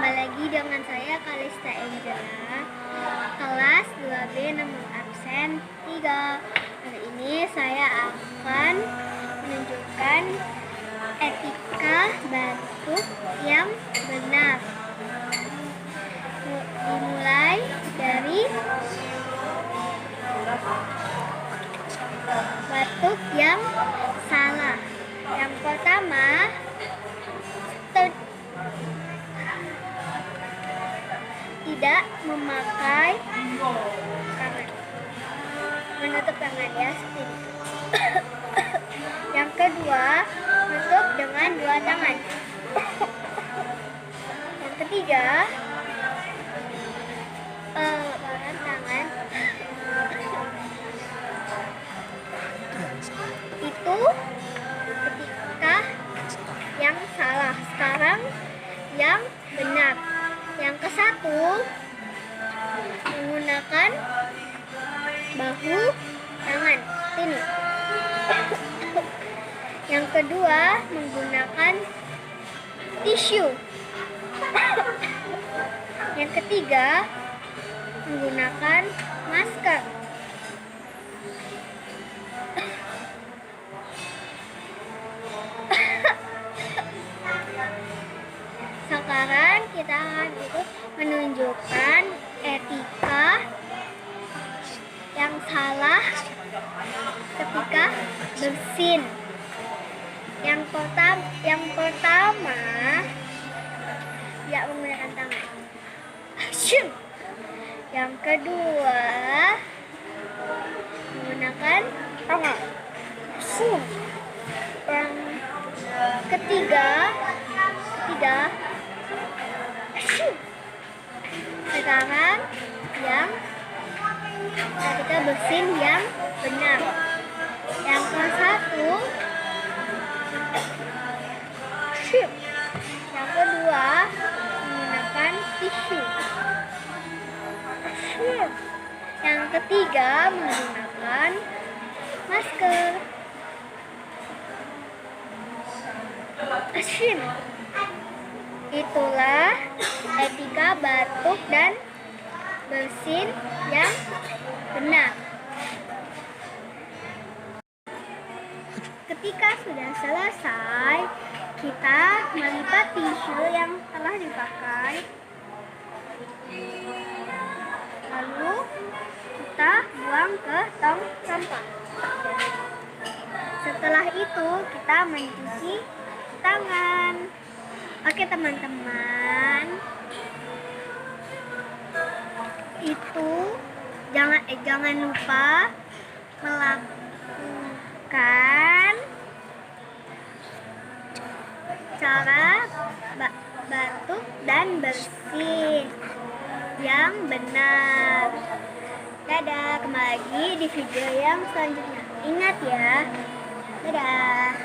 Kembali lagi dengan saya Kalista Angela, kelas 2B nomor absen 3. Hari ini saya akan menunjukkan etika batuk yang benar. Dimulai dari batuk yang salah. Yang pertama, tidak memakai tangan, menutup tangan ya, seperti itu. Yang kedua, menutup dengan dua tangan. Yang ketiga, tangan itu ketika yang salah. Sekarang yang benar. Yang ke-1, menggunakan bahu tangan ini. Yang kedua, menggunakan tisu. Yang ketiga, menggunakan masker. Sekarang kita akan menunjukkan etika yang salah ketika bersin. Yang pertama tidak menggunakan tangan. Yang kedua, menggunakan tangan. Yang ketiga, sekarang yang kita bersin yang benar. Yang ke-1, yang kedua, menggunakan tisu. Yang ketiga, menggunakan masker. Itulah etika batuk dan bersin yang benar. Ketika sudah selesai, kita melipat tisu yang telah dipakai. Lalu kita buang ke tong sampah. Setelah itu kita mencuci tangan. Oke teman-teman, itu jangan lupa melakukan cara batuk dan bersin yang benar. Dadah, kembali lagi di video yang selanjutnya. Ingat ya, dadah.